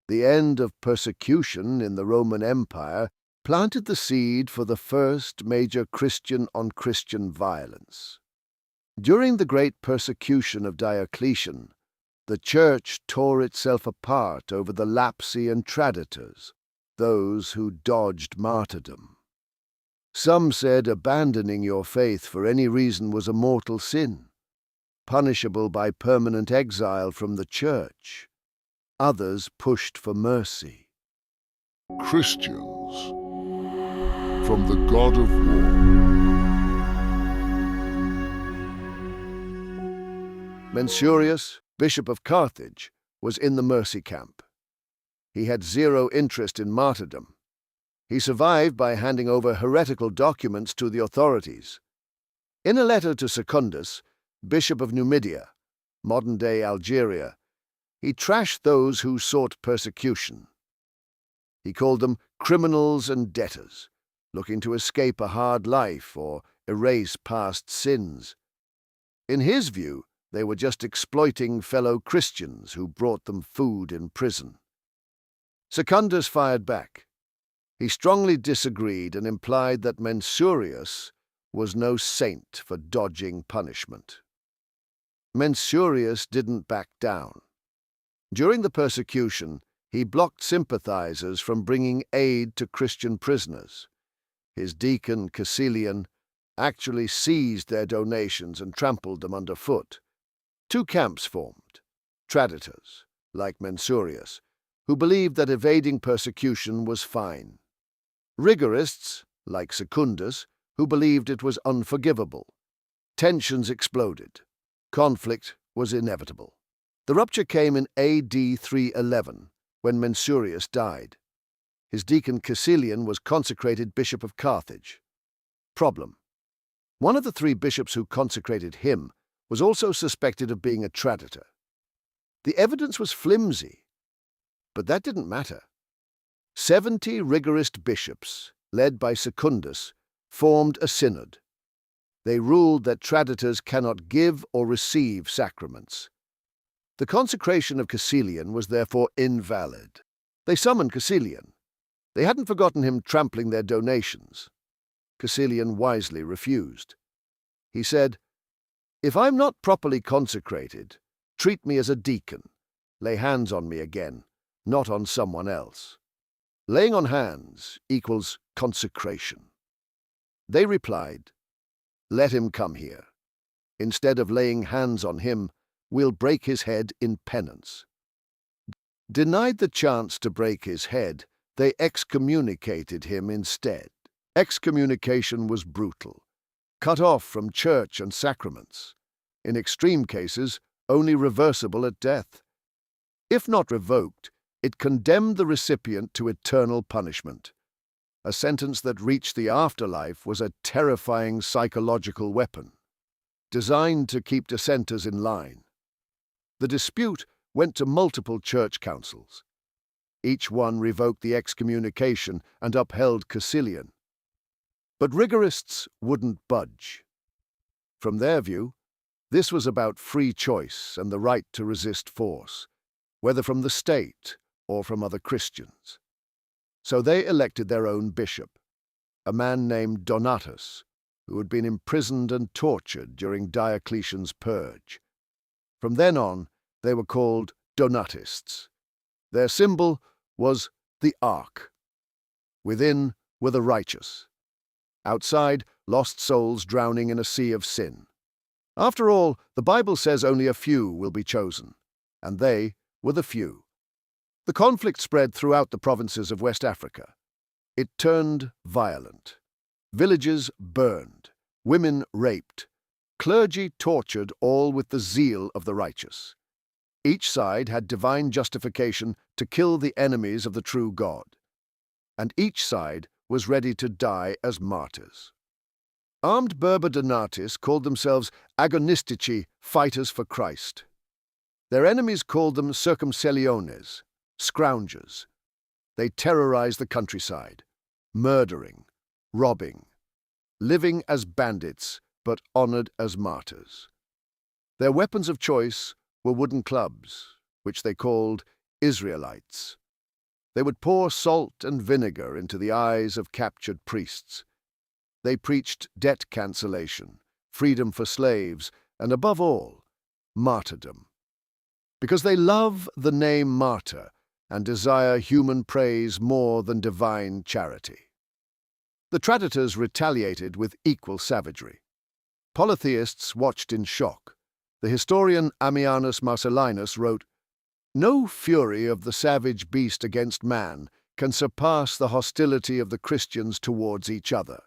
The end of persecution in the Roman Empire planted the seed for the first major Christian-on-Christian violence. During the great persecution of Diocletian, the Church tore itself apart over the Lapsian Traditors, those who dodged martyrdom. Some said abandoning your faith for any reason was a mortal sin, punishable by permanent exile from the Church. Others pushed for mercy. Christians from the God of War. Mensurius, Bishop of Carthage, was in the mercy camp. He had zero interest in martyrdom. He survived by handing over heretical documents to the authorities. In a letter to Secundus, Bishop of Numidia, modern-day Algeria, he trashed those who sought persecution. He called them criminals and debtors, looking to escape a hard life or erase past sins. In his view, they were just exploiting fellow Christians who brought them food in prison. Secundus fired back. He strongly disagreed and implied that Mensurius was no saint for dodging punishment. Mensurius didn't back down. During the persecution, he blocked sympathizers from bringing aid to Christian prisoners. His deacon, Caecilian, actually seized their donations and trampled them underfoot. Two camps formed: Traditors, like Mensurius, who believed that evading persecution was fine; rigorists, like Secundus, who believed it was unforgivable. Tensions exploded. Conflict was inevitable. The rupture came in AD 311, when Mensurius died. His deacon Caecilian was consecrated Bishop of Carthage. Problem: one of the three bishops who consecrated him was also suspected of being a traditor. The evidence was flimsy, but that didn't matter. 70 rigorist bishops, led by Secundus, formed a synod. They ruled that traditors cannot give or receive sacraments. The consecration of Caecilian was therefore invalid. They summoned Caecilian. They hadn't forgotten him trampling their donations. Caecilian wisely refused. He said, "If I'm not properly consecrated, treat me as a deacon. Lay hands on me again, not on someone else. Laying on hands equals consecration." They replied, "Let him come here. Instead of laying hands on him, we'll break his head in penance." Denied the chance to break his head, they excommunicated him instead. Excommunication was brutal, cut off from church and sacraments. In extreme cases, only reversible at death. If not revoked, it condemned the recipient to eternal punishment. A sentence that reached the afterlife was a terrifying psychological weapon, designed to keep dissenters in line. The dispute went to multiple church councils. Each one revoked the excommunication and upheld Caecilian. But rigorists wouldn't budge. From their view, this was about free choice and the right to resist force, whether from the state or from other Christians. So they elected their own bishop, a man named Donatus, who had been imprisoned and tortured during Diocletian's purge. From then on, they were called Donatists. Their symbol was the Ark. Within were the righteous. Outside, lost souls drowning in a sea of sin. After all, the Bible says only a few will be chosen, and they were the few. The conflict spread throughout the provinces of West Africa. It turned violent. Villages burned, women raped, clergy tortured, all with the zeal of the righteous. Each side had divine justification to kill the enemies of the true God, and each side was ready to die as martyrs. Armed Berber Donatis called themselves agonistici, fighters for Christ. Their enemies called them circumceliones, scroungers. They terrorized the countryside, murdering, robbing, living as bandits, but honored as martyrs. Their weapons of choice were wooden clubs, which they called Israelites. They would pour salt and vinegar into the eyes of captured priests. They preached debt cancellation, freedom for slaves, and above all, martyrdom. Because they love the name martyr and desire human praise more than divine charity. The traditors retaliated with equal savagery. Polytheists watched in shock. The historian Ammianus Marcellinus wrote, "No fury of the savage beast against man can surpass the hostility of the Christians towards each other."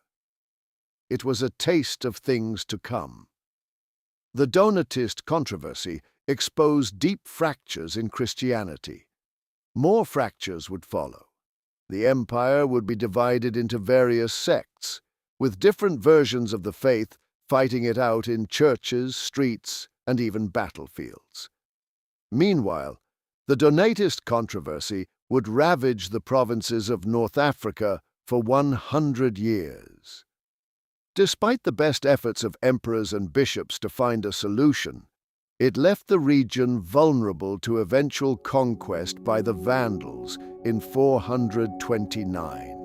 It was a taste of things to come. The Donatist controversy exposed deep fractures in Christianity. More fractures would follow. The empire would be divided into various sects, with different versions of the faith fighting it out in churches, streets, and even battlefields. Meanwhile, the Donatist controversy would ravage the provinces of North Africa for 100 years. Despite the best efforts of emperors and bishops to find a solution, it left the region vulnerable to eventual conquest by the Vandals in 429.